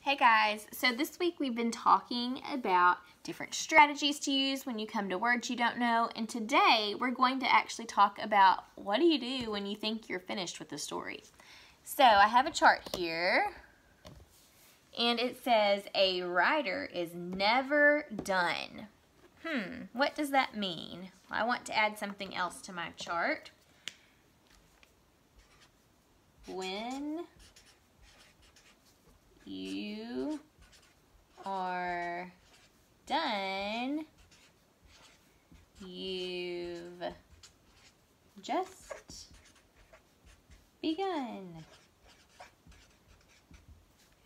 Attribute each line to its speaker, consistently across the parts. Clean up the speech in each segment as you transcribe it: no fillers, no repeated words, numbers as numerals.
Speaker 1: Hey guys, so this week we've been talking about different strategies to use when you come to words you don't know, and today we're going to actually talk about what do you do when you think you're finished with the story. So I have a chart here, and it says a writer is never done. What does that mean? I want to add something else to my chart. When you are done, you've just begun.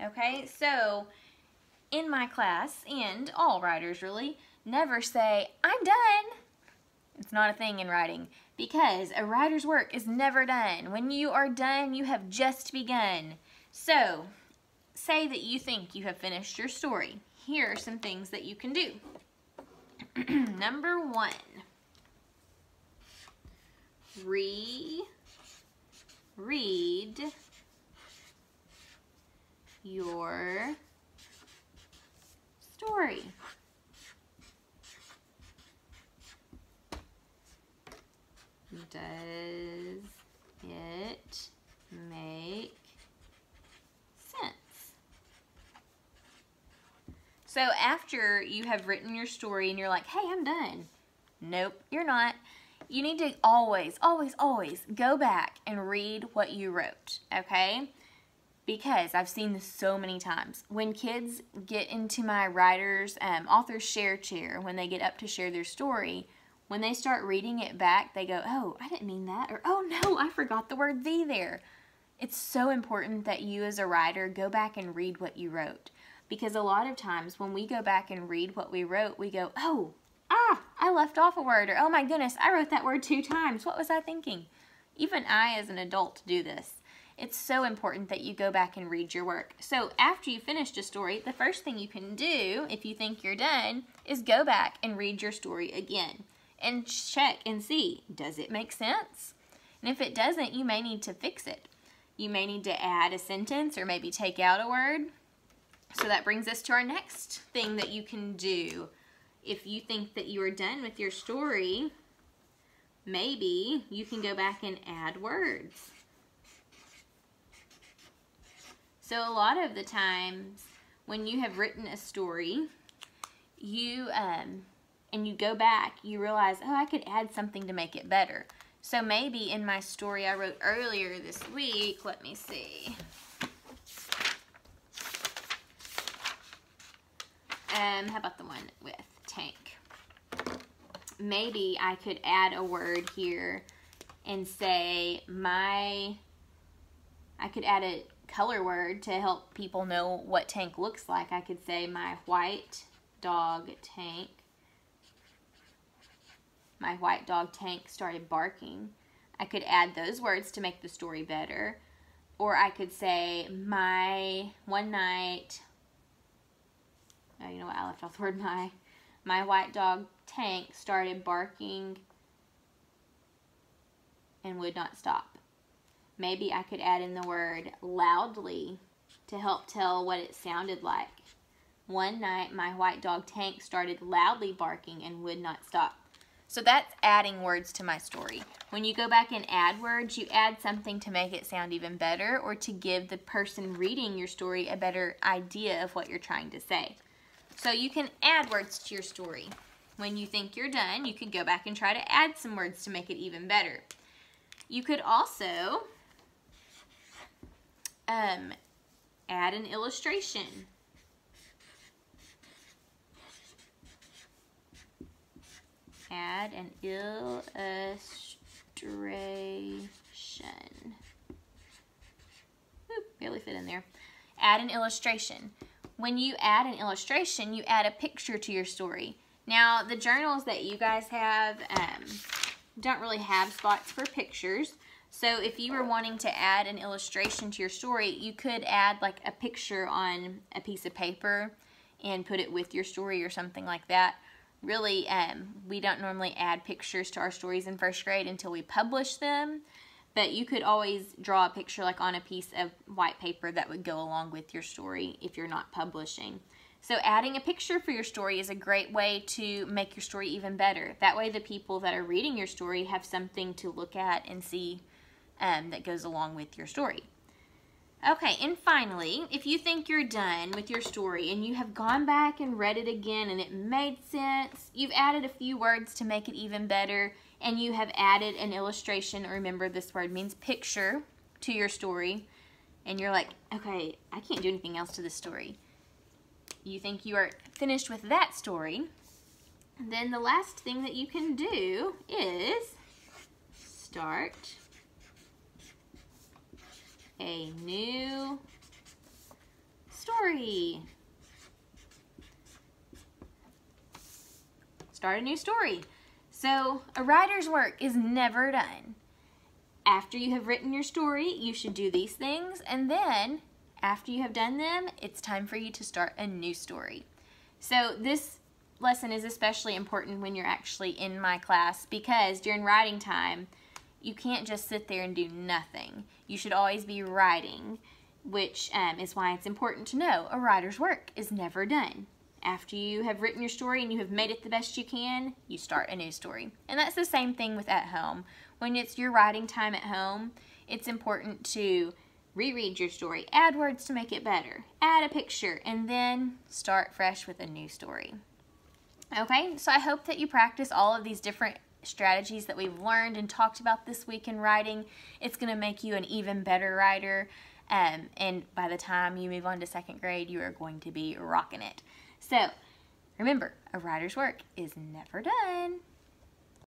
Speaker 1: Okay, so in my class, and all writers really, never say, I'm done. It's not a thing in writing, because a writer's work is never done. When you are done, you have just begun. So, say that you think you have finished your story. Here are some things that you can do. Number 1, reread your story. Does it make sense? So after you have written your story and you're like, hey, I'm done. Nope, you're not. You need to always, always, always go back and read what you wrote, okay? Because I've seen this so many times. When kids get into my author's share chair, when they get up to share their story, when they start reading it back, they go, oh, I didn't mean that, or oh no, I forgot the word "the" there. It's so important that you as a writer go back and read what you wrote. Because a lot of times when we go back and read what we wrote, we go, oh, I left off a word, or oh my goodness, I wrote that word 2 times. What was I thinking? Even I as an adult do this. It's so important that you go back and read your work. So after you finished a story, the first thing you can do, if you think you're done, is go back and read your story again. And check and see, does it make sense? And if it doesn't, you may need to fix it. You may need to add a sentence or maybe take out a word. So that brings us to our next thing that you can do. If you think that you are done with your story, maybe you can go back and add words. So a lot of the times when you have written a story, and you go back, you realize, oh, I could add something to make it better. So maybe in my story I wrote earlier this week, let me see. How about the one with tank? Maybe I could add a word here and say I could add a color word to help people know what tank looks like. I could say my white dog tank. My white dog tank started barking. I could add those words to make the story better. Or I could say one night, oh, you know what, I left off the word my white dog tank started barking and would not stop. Maybe I could add in the word loudly to help tell what it sounded like. One night my white dog tank started loudly barking and would not stop. So that's adding words to my story. When you go back and add words, you add something to make it sound even better or to give the person reading your story a better idea of what you're trying to say. So you can add words to your story. When you think you're done, you could go back and try to add some words to make it even better. You could also add an illustration. Add an illustration. Oop, barely fit in there. Add an illustration. When you add an illustration, you add a picture to your story. Now, the journals that you guys have don't really have spots for pictures. So if you were wanting to add an illustration to your story, you could add like a picture on a piece of paper and put it with your story or something like that. Really, we don't normally add pictures to our stories in first grade until we publish them. But you could always draw a picture like on a piece of white paper that would go along with your story if you're not publishing. So adding a picture for your story is a great way to make your story even better. That way the people that are reading your story have something to look at and see that goes along with your story. Okay, and finally, if you think you're done with your story and you have gone back and read it again and it made sense, you've added a few words to make it even better, and you have added an illustration, remember this word means picture, to your story, and you're like, okay, I can't do anything else to this story. You think you are finished with that story, then the last thing that you can do is start a new story. Start a new story. So a writer's work is never done. After you have written your story, you should do these things, and then after you have done them, it's time for you to start a new story. So this lesson is especially important when you're actually in my class, because during writing time, you can't just sit there and do nothing. You should always be writing, which is why it's important to know a writer's work is never done. After you have written your story and you have made it the best you can, you start a new story. And that's the same thing with at home. When it's your writing time at home, it's important to reread your story, add words to make it better, add a picture, and then start fresh with a new story. Okay, so I hope that you practice all of these different strategies that we've learned and talked about this week in writing. It's going to make you an even better writer, and by the time you move on to second grade, you are going to be rocking it. So remember, a writer's work is never done.